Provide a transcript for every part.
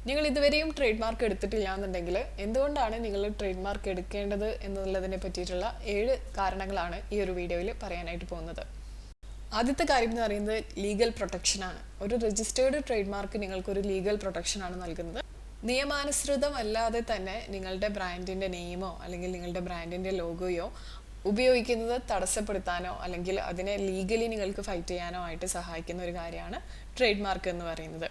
നിങ്ങൾ ഇതുവരെയും trade mark എടുത്തിട്ടില്ല എന്നുണ്ടെങ്കിൽ എന്തുകൊണ്ടാണ് നിങ്ങൾ ട്രേഡ് മാർക്ക് എടുക്കേണ്ടത് എന്നുള്ളതിനെ പറ്റിയിട്ടുള്ള 7 കാരണങ്ങളാണ് ഈ ഒരു വീഡിയോയിൽ പറയാനായിട്ട് പോകുന്നത്. ആദ്യത്തെ കാര്യം എന്ന് പറയുന്നത് ലീഗൽ പ്രൊട്ടക്ഷനാണ്. ഒരു രജിസ്റ്റേർഡ് ട്രേഡ് മാർക്ക് നിങ്ങൾക്കൊരു ലീഗൽ പ്രൊട്ടക്ഷനാണ് നൽകുന്നത്. നിയമാനുസൃതമല്ലാതെ തന്നെ നിങ്ങളുടെ ബ്രാൻഡിൻ്റെ നെയിമോ അല്ലെങ്കിൽ നിങ്ങളുടെ ബ്രാൻഡിൻ്റെ ലോഗോയോ ഉപയോഗിക്കുന്നത് തടസ്സപ്പെടുത്താനോ അല്ലെങ്കിൽ അതിനെ ലീഗലി നിങ്ങൾക്ക് ഫൈറ്റ് ചെയ്യാനോ ആയിട്ട് സഹായിക്കുന്ന ഒരു കാര്യമാണ് ട്രേഡ് മാർക്ക് എന്ന് പറയുന്നത്.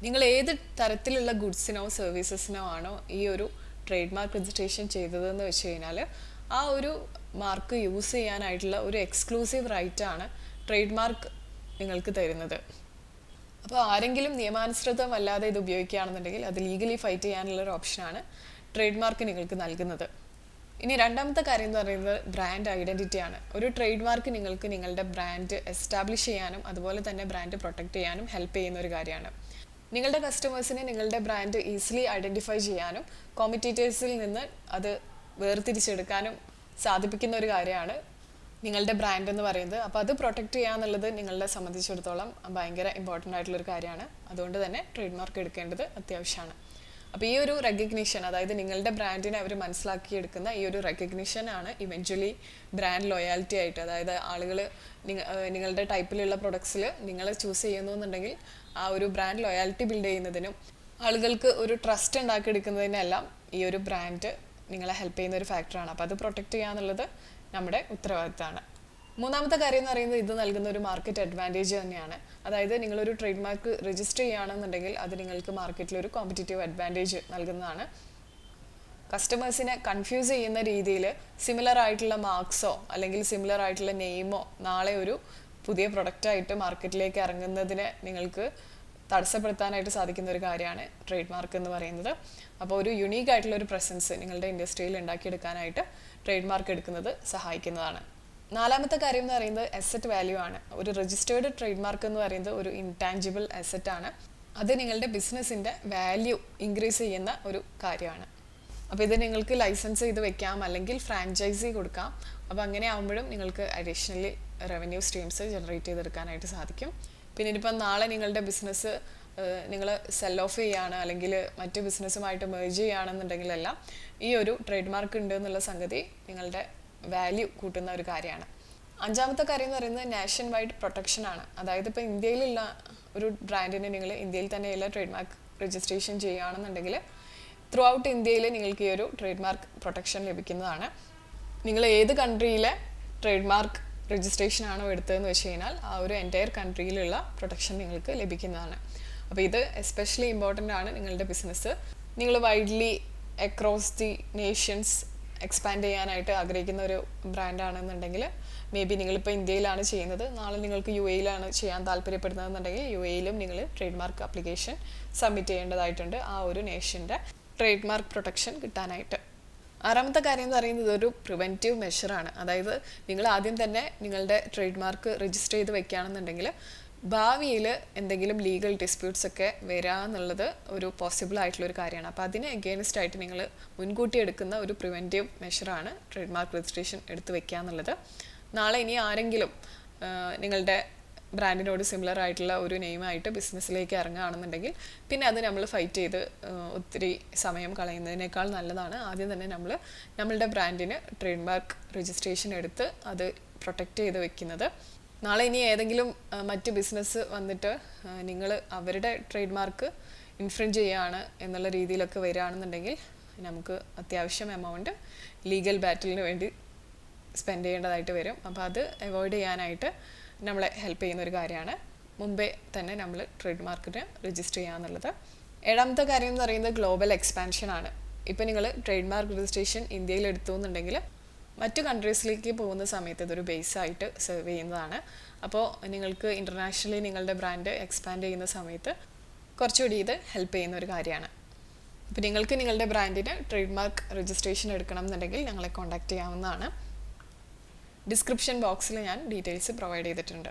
നിങ്ങൾ ഏത് തരത്തിലുള്ള ഗുഡ്സിനോ സർവീസസിനോ ആണോ ഈ ഒരു ട്രേഡ് മാർക്ക് രജിസ്ട്രേഷൻ ചെയ്തതെന്ന് വെച്ച് കഴിഞ്ഞാൽ ആ ഒരു മാർക്ക് യൂസ് ചെയ്യാനായിട്ടുള്ള ഒരു എക്സ്ക്ലൂസീവ് റൈറ്റാണ് ട്രേഡ് മാർക്ക് നിങ്ങൾക്ക് തരുന്നത്. അപ്പോൾ ആരെങ്കിലും നിയമാനുസൃതമല്ലാതെ ഇത് ഉപയോഗിക്കുകയാണെന്നുണ്ടെങ്കിൽ അത് ലീഗലി ഫൈറ്റ് ചെയ്യാനുള്ള ഒരു ഓപ്ഷനാണ് ട്രേഡ് മാർക്ക് നിങ്ങൾക്ക് നൽകുന്നത്. ഇനി രണ്ടാമത്തെ കാര്യം എന്ന് പറയുന്നത് ബ്രാൻഡ് ഐഡൻറ്റിറ്റിയാണ്. ഒരു ട്രേഡ് മാർക്ക് നിങ്ങൾക്ക് നിങ്ങളുടെ ബ്രാൻഡ് എസ്റ്റാബ്ലിഷ് ചെയ്യാനും അതുപോലെ തന്നെ ബ്രാൻഡ് പ്രൊട്ടക്റ്റ് ചെയ്യാനും ഹെൽപ്പ് ചെയ്യുന്ന ഒരു കാര്യമാണ്. നിങ്ങളുടെ കസ്റ്റമേഴ്സിനെ നിങ്ങളുടെ ബ്രാൻഡ് ഈസിലി ഐഡൻറ്റിഫൈ ചെയ്യാനും കോമ്പറ്റീറ്റേഴ്സിൽ നിന്ന് അത് വേർതിരിച്ചെടുക്കാനും സാധിപ്പിക്കുന്ന ഒരു കാര്യമാണ് നിങ്ങളുടെ ബ്രാൻഡ് എന്ന് പറയുന്നത്. അപ്പോൾ അത് പ്രൊട്ടക്റ്റ് ചെയ്യുക എന്നുള്ളത് നിങ്ങളെ സംബന്ധിച്ചിടത്തോളം ഭയങ്കര ഇമ്പോർട്ടൻ്റ് ആയിട്ടുള്ളൊരു കാര്യമാണ്. അതുകൊണ്ട് തന്നെ ട്രേഡ് മാർക്ക് എടുക്കേണ്ടത് അത്യാവശ്യമാണ്. അപ്പോൾ ഈ ഒരു റെക്കഗ്നിഷൻ, അതായത് നിങ്ങളുടെ ബ്രാൻഡിനെ അവർ മനസ്സിലാക്കിയെടുക്കുന്ന ഈ ഒരു റെക്കഗ്നിഷനാണ് ഇവഞ്ച്വലി ബ്രാൻഡ് ലോയാലിറ്റി ആയിട്ട്, അതായത് ആളുകൾ നിങ്ങളുടെ ടൈപ്പിലുള്ള പ്രൊഡക്ട്സിൽ നിങ്ങൾ ചൂസ് ചെയ്യുന്നു എന്നുണ്ടെങ്കിൽ ആ ഒരു ബ്രാൻഡ് ലോയാലിറ്റി ബിൽഡ് ചെയ്യുന്നതിനും ആളുകൾക്ക് ഒരു ട്രസ്റ്റ് ഉണ്ടാക്കിയെടുക്കുന്നതിനെല്ലാം ഈ ഒരു ബ്രാൻഡ് നിങ്ങളെ ഹെൽപ്പ് ചെയ്യുന്ന ഒരു ഫാക്ടറാണ്. അപ്പോൾ അത് പ്രൊട്ടക്റ്റ് ചെയ്യുക എന്നുള്ളത് നമ്മുടെ ഉത്തരവാദിത്തമാണ്. മൂന്നാമത്തെ കാര്യം എന്ന് പറയുന്നത് ഇത് നൽകുന്ന ഒരു മാർക്കറ്റ് അഡ്വാൻറ്റേജ് തന്നെയാണ്. അതായത് നിങ്ങളൊരു ട്രേഡ് മാർക്ക് രജിസ്റ്റർ ചെയ്യുകയാണെന്നുണ്ടെങ്കിൽ അത് നിങ്ങൾക്ക് മാർക്കറ്റിൽ ഒരു കോമ്പറ്റീറ്റീവ് അഡ്വാൻറ്റേജ് നൽകുന്നതാണ്. കസ്റ്റമേഴ്സിനെ കൺഫ്യൂസ് ചെയ്യുന്ന രീതിയിൽ സിമിലർ ആയിട്ടുള്ള മാർക്സോ അല്ലെങ്കിൽ സിമിലർ ആയിട്ടുള്ള നെയിമോ നാളെ ഒരു പുതിയ പ്രൊഡക്റ്റായിട്ട് മാർക്കറ്റിലേക്ക് ഇറങ്ങുന്നതിനെ നിങ്ങൾക്ക് തടസ്സപ്പെടുത്താനായിട്ട് സാധിക്കുന്ന ഒരു കാര്യമാണ് ട്രേഡ് മാർക്ക് എന്ന് പറയുന്നത്. അപ്പോൾ ഒരു യുണീക്ക് ആയിട്ടുള്ള ഒരു പ്രസൻസ് നിങ്ങളുടെ ഇൻഡസ്ട്രിയിൽ ഉണ്ടാക്കിയെടുക്കാനായിട്ട് ട്രേഡ് മാർക്ക് എടുക്കുന്നത് സഹായിക്കുന്നതാണ്. നാലാമത്തെ കാര്യം എന്ന് പറയുന്നത് അസറ്റ് വാല്യൂ ആണ്. ഒരു രജിസ്റ്റേർഡ് ട്രേഡ് മാർക്ക് എന്ന് പറയുന്നത് ഒരു ഇൻടാഞ്ചിബിൾ അസറ്റ് ആണ്. അത് നിങ്ങളുടെ ബിസിനസ്സിൻ്റെ വാല്യൂ ഇൻക്രീസ് ചെയ്യുന്ന ഒരു കാര്യമാണ്. അപ്പോൾ ഇത് നിങ്ങൾക്ക് ലൈസൻസ് ചെയ്ത് വെക്കാം അല്ലെങ്കിൽ ഫ്രാഞ്ചൈസി കൊടുക്കാം. അപ്പോൾ അങ്ങനെ ആകുമ്പോഴും നിങ്ങൾക്ക് അഡീഷണലി റവന്യൂ സ്ട്രീംസ് ജനറേറ്റ് ചെയ്തെടുക്കാനായിട്ട് സാധിക്കും. പിന്നെ ഇനിയിപ്പം നാളെ നിങ്ങളുടെ ബിസിനസ് നിങ്ങൾ സെൽ ഓഫ് ചെയ്യുകയാണ് അല്ലെങ്കിൽ മറ്റ് ബിസിനസ്സുമായിട്ട് മേർജ് ചെയ്യുകയാണെന്നുണ്ടെങ്കിലെല്ലാം ഈ ഒരു ട്രേഡ് മാർക്ക് ഉണ്ട് എന്നുള്ള സംഗതി നിങ്ങളുടെ വാല്യൂ കൂട്ടുന്ന ഒരു കാര്യമാണ്. അഞ്ചാമത്തെ കാര്യം എന്ന് പറയുന്നത് നാഷൻ വൈഡ് പ്രൊട്ടക്ഷനാണ്. അതായത് ഇപ്പോൾ ഇന്ത്യയിലുള്ള ഒരു ബ്രാൻഡിനെ നിങ്ങൾ ഇന്ത്യയിൽ തന്നെയുള്ള ട്രേഡ് മാർക്ക് രജിസ്ട്രേഷൻ ചെയ്യുകയാണെന്നുണ്ടെങ്കിൽ ത്രൂ ഔട്ട് ഇന്ത്യയിൽ നിങ്ങൾക്ക് ഈ ഒരു ട്രേഡ് മാർക്ക് പ്രൊട്ടക്ഷൻ ലഭിക്കുന്നതാണ്. നിങ്ങൾ ഏത് കൺട്രിയിലെ ട്രേഡ് മാർക്ക് രജിസ്ട്രേഷൻ ആണോ എടുത്തതെന്ന് വെച്ച് കഴിഞ്ഞാൽ ആ ഒരു എൻറ്റയർ കൺട്രിയിലുള്ള പ്രൊട്ടക്ഷൻ നിങ്ങൾക്ക് ലഭിക്കുന്നതാണ്. അപ്പോൾ ഇത് എസ്പെഷ്യലി ഇമ്പോർട്ടൻ്റ് ആണ് നിങ്ങളുടെ ബിസിനസ് നിങ്ങൾ widely across the Nations expand ചെയ്യാനായിട്ട് ആഗ്രഹിക്കുന്ന ഒരു ബ്രാൻഡാണെന്നുണ്ടെങ്കിൽ മേ ബി നിങ്ങളിപ്പോൾ ഇന്ത്യയിലാണ് ചെയ്യുന്നത്, നാളെ നിങ്ങൾക്ക് UAE-യിലാണ് ചെയ്യാൻ താല്പര്യപ്പെടുന്നതെന്നുണ്ടെങ്കിൽ UAE-യിലും നിങ്ങൾ ട്രേഡ് മാർക്ക് ആപ്ലിക്കേഷൻ സബ്മിറ്റ് ചെയ്യേണ്ടതായിട്ടുണ്ട് ആ ഒരു നേഷൻ്റെ ട്രേഡ് മാർക്ക് പ്രൊട്ടക്ഷൻ കിട്ടാനായിട്ട്. ആറാമത്തെ കാര്യം എന്ന് പറയുന്നത് ഒരു പ്രിവെൻറ്റീവ് മെഷറാണ്. അതായത് നിങ്ങൾ ആദ്യം തന്നെ നിങ്ങളുടെ ട്രേഡ് മാർക്ക് രജിസ്റ്റർ ചെയ്ത് വെക്കുകയാണെന്നുണ്ടെങ്കിൽ ഭാവിയിൽ എന്തെങ്കിലും ലീഗൽ ഡിസ്പ്യൂട്ട്സ് ഒക്കെ വരാമെന്നുള്ളത് ഒരു പോസിബിൾ ആയിട്ടുള്ളൊരു കാര്യമാണ്. അപ്പോൾ അതിന് എഗെയിൻസ്റ്റ് ആയിട്ട് നിങ്ങൾ മുൻകൂട്ടി എടുക്കുന്ന ഒരു പ്രിവെൻറ്റീവ് മെഷറാണ് ട്രേഡ് മാർക്ക് രജിസ്ട്രേഷൻ എടുത്ത് വെക്കുക എന്നുള്ളത്. നാളെ ഇനി ആരെങ്കിലും നിങ്ങളുടെ ബ്രാൻഡിനോട് സിമിലർ ആയിട്ടുള്ള ഒരു നെയിമായിട്ട് ബിസിനസ്സിലേക്ക് ഇറങ്ങുകയാണെന്നുണ്ടെങ്കിൽ പിന്നെ അത് നമ്മൾ ഫൈറ്റ് ചെയ്ത് ഒത്തിരി സമയം കളയുന്നതിനേക്കാൾ നല്ലതാണ് ആദ്യം തന്നെ നമ്മളുടെ ബ്രാൻഡിന് ട്രേഡ് മാർക്ക് രജിസ്ട്രേഷൻ എടുത്ത് അത് പ്രൊട്ടക്റ്റ് ചെയ്ത് വെക്കുന്നത്. നാളെ ഇനി ഏതെങ്കിലും മറ്റ് ബിസിനസ് വന്നിട്ട് നിങ്ങൾ അവരുടെ ട്രേഡ് മാർക്ക് ഇൻഫ്രിഞ്ച് ചെയ്യുകയാണ് എന്നുള്ള രീതിയിലൊക്കെ വരികയാണെന്നുണ്ടെങ്കിൽ നമുക്ക് അത്യാവശ്യം എമൗണ്ട് ലീഗൽ ബാറ്റിലിന് വേണ്ടി സ്പെൻഡ് ചെയ്യേണ്ടതായിട്ട് വരും. അപ്പോൾ അത് അവോയ്ഡ് ചെയ്യാനായിട്ട് നമ്മളെ ഹെൽപ്പ് ചെയ്യുന്ന ഒരു കാര്യമാണ് മുമ്പേ തന്നെ നമ്മൾ ട്രേഡ് മാർക്കിന് രജിസ്റ്റർ ചെയ്യുക എന്നുള്ളത്. ഏഴാമത്തെ കാര്യം എന്ന് പറയുന്നത് ഗ്ലോബൽ എക്സ്പാൻഷനാണ്. ഇപ്പോൾ നിങ്ങൾ ട്രേഡ് മാർക്ക് രജിസ്ട്രേഷൻ ഇന്ത്യയിൽ എടുത്തു എന്നുണ്ടെങ്കിൽ മറ്റു കൺട്രീസിലേക്ക് പോകുന്ന സമയത്ത് ഇതൊരു ബേസായിട്ട് സെർവ് ചെയ്യുന്നതാണ്. അപ്പോൾ നിങ്ങൾക്ക് ഇൻ്റർനാഷണലി നിങ്ങളുടെ ബ്രാൻഡ് എക്സ്പാൻഡ് ചെയ്യുന്ന സമയത്ത് കുറച്ചുകൂടി ഇത് ഹെൽപ്പ് ചെയ്യുന്ന ഒരു കാര്യമാണ്. അപ്പോൾ നിങ്ങൾക്ക് നിങ്ങളുടെ ബ്രാൻഡിന് ട്രേഡ് മാർക്ക് രജിസ്ട്രേഷൻ എടുക്കണം എന്നുണ്ടെങ്കിൽ ഞങ്ങളെ കോൺടാക്റ്റ് ചെയ്യാവുന്നതാണ്. ഡിസ്ക്രിപ്ഷൻ ബോക്സിൽ ഞാൻ ഡീറ്റെയിൽസ് പ്രൊവൈഡ് ചെയ്തിട്ടുണ്ട്.